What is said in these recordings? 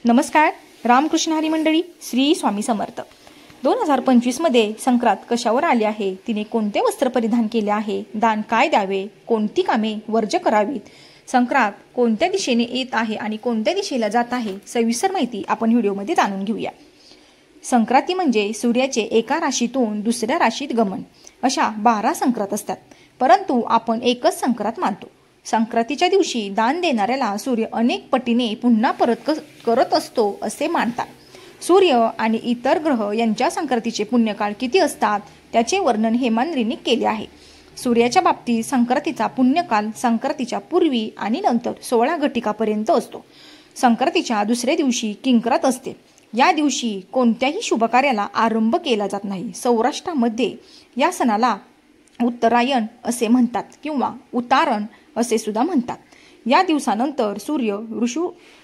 नमस्कार. रामकृष्ण हरी मंडळी, श्री स्वामी समर्थ. 2025 मध्ये संक्रांत कशावर आली आहे, तिने कोणते वस्त्र परिधान केले आहे, दान काय द्यावे, कोणती कामे वर्ज्य करावीत, संक्रांत कोणत्या दिशेने येत आहे आणि कोणत्या दिशेला जात आहे, सविस्तर माहिती आपण व्हिडिओमध्ये जाणून घेऊया. संक्रांती म्हणजे सूर्याचे एका राशीतून दुसऱ्या राशीत गमन. अशा 12 संक्रांत असतात, परंतु आपण एकच संक्रांत मानतो. संक्रांतीच्या दिवशी दान देणाऱ्याला सूर्य अनेक पटीने पुन्हा परत करत असतो असे मानतात. सूर्य आणि इतर ग्रह यांच्या संक्रांतीचे पुण्यकाळ किती असतात त्याचे वर्णन हेमांद्रीने केले आहे. सूर्याच्या बाबतीत संक्रांतीचा पुण्यकाल संक्रांतीच्या पूर्वी आणि नंतर 16 घटिकापर्यंत असतो. संक्रांतीच्या दुसऱ्या दिवशी किंक्रांत असते. या दिवशी कोणत्याही शुभकार्याला आरंभ केला जात नाही. सौराष्ट्रामध्ये या सणाला उत्तरायण असे म्हणतात किंवा उतारण असे सुद्धा म्हणतात. या दिवसानंतर सूर्य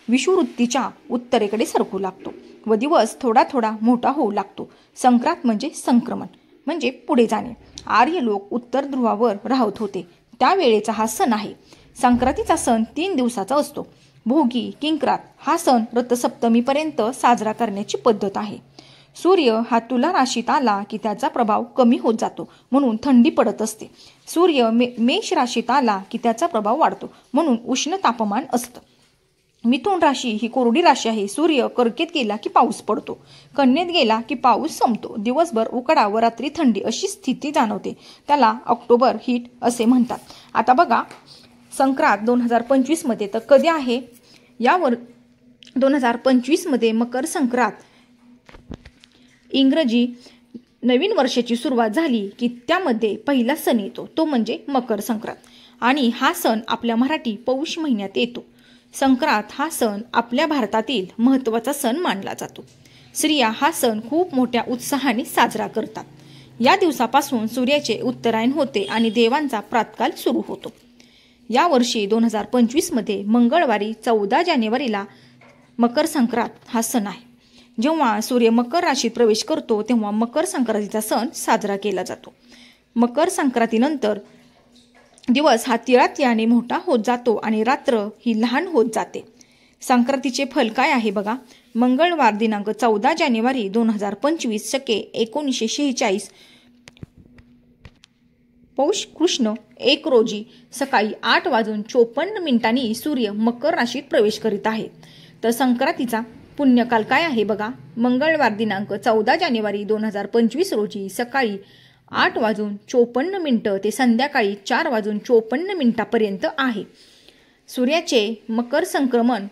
विषुववृत्तीच्या उत्तरेकडे सरकू लागतो व दिवस थोडा थोडा मोठा होऊ लागतो. संक्रांत म्हणजे संक्रमण, म्हणजे पुढे जाणे. आर्य लोक उत्तर ध्रुवावर राहत होते त्यावेळेचा हा सण आहे. संक्रांतीचा सण 3 दिवसाचा असतो. भोगी किंक्रांत हा सण रथसप्तमीपर्यंत साजरा करण्याची पद्धत आहे. सूर्य हा तुला राशीत आला की त्याचा प्रभाव कमी होत जातो, म्हणून थंडी पडत असते. सूर्य मेष राशीत आला की त्याचा प्रभाव वाढतो, म्हणून उष्ण तापमान असतं. मिथुन राशी ही कोरडी राशी आहे. सूर्य कर्केत गेला की पाऊस पडतो, कन्येत गेला की पाऊस संपतो. दिवसभर उकडा व रात्री थंडी अशी स्थिती जाणवते. त्याला ऑक्टोबर हीट असे म्हणतात. आता बघा, संक्रांत 2025 मध्ये तर कधी आहे, यावर 2025 मध्ये मकर संक्रांत, इंग्रजी नवीन वर्षाची सुरुवात झाली की त्यामध्ये पहिला सण येतो, तो म्हणजे मकर संक्रांत. आणि हा सण आपल्या मराठी पौष महिन्यात येतो. संक्रांत हा सण आपल्या भारतातील महत्त्वाचा सण मानला जातो. स्त्रिया हा सण खूप मोठ्या उत्साहाने साजरा करतात. या दिवसापासून सूर्याचे उत्तरायण होते आणि देवांचा प्रातःकाल सुरू होतो. या वर्षी 2025 मध्ये मंगळवारी 14 जानेवारीला मकर संक्रांत हा सण आहे. जेव्हा सूर्य मकर राशीत प्रवेश करतो तेव्हा मकर संक्रांतीचा सण साजरा केला जातो. मकर संक्रांतीनंतर दिवस हा तिळातिळाने मोठा होत जातो आणि रात्र ही लहान होत जाते. संक्रांतीचे फल काय आहे बघा. मंगळवार दिनांक 14 जानेवारी 2025 शके 1946 पौष कृष्ण 1 रोजी सकाळी 8:54 सूर्य मकर राशीत प्रवेश करीत आहे. तर संक्रांतीचा पुण्यकाल काय आहे बघा. मंगळवार दिनांक 14 जानेवारी 2025 रोजी सकाळी 8:54 ते संध्याकाळी 4:54 पर्यंत आहे. सूर्याचे मकर संक्रमण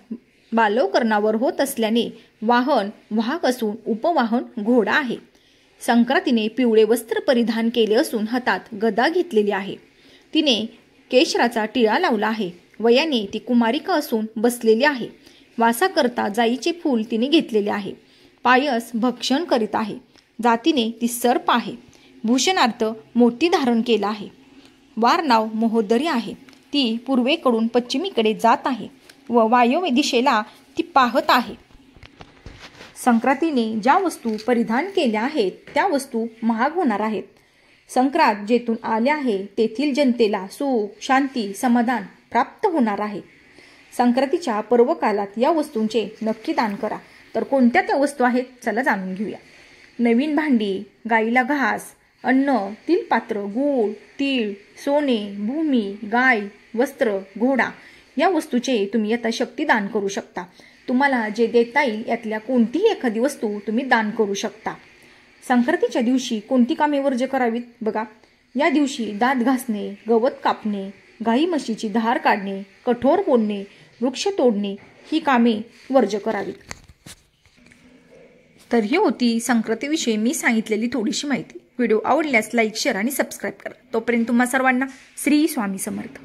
बालवकरणावर होत असल्याने वाहन वाहक असून उपवाहन घोडा आहे. संक्रांतीने पिवळे वस्त्र परिधान केले असून हातात गदा घेतलेली आहे. तिने केशराचा टिळा लावला आहे. वयाने ती कुमारिका असून बसलेली आहे. वासाकरता जाईचे फूल तिने घेतलेले आहे. पायस भक्षण करीत आहे. जातीने ती सर्प आहे. भूषणार्थ मोती धारण केला आहे. वार नाव महोदरी आहे. ती पूर्वेकडून पश्चिमेकडे जात आहे व वायव्य दिशेला ती पाहत आहे. संक्रांतीने ज्या वस्तू परिधान केल्या आहेत त्या वस्तू महाग होणार आहेत. संक्रांत जेथून आले आहे तेथील जनतेला सुख शांती समाधान प्राप्त होणार आहे. संक्रांतीच्या पर्वकालात या वस्तूंचे नक्की दान करा. तर कोणत्या त्या वस्तू आहेत चला जाणून घेऊया. नवीन भांडी, गाईला घास, अन्न, तिलपात्र, गूळ, तीळ, सोने, भूमी, गाय, वस्त्र, घोडा या वस्तूचे तुम्ही यथाशक्ती दान करू शकता. तुम्हाला जे देता येईल यातल्या कोणतीही एखादी वस्तू तुम्ही दान करू शकता. संक्रांतीच्या दिवशी कोणती कामे वर्ज्य करावीत बघा. या दिवशी दात घासणे, गवत कापणे, गाई म्हशीची धार काढणे, कठोर बोलणे, वृक्ष तोडणे ही कामे वर्ज्य करावीत. तर ही होती संक्रांतीविषयी मी सांगितलेली थोडीशी माहिती. व्हिडिओ आवडल्यास लाईक, शेअर आणि सबस्क्राईब करा. तोपर्यंत तुम्हा सर्वांना श्री स्वामी समर्थ.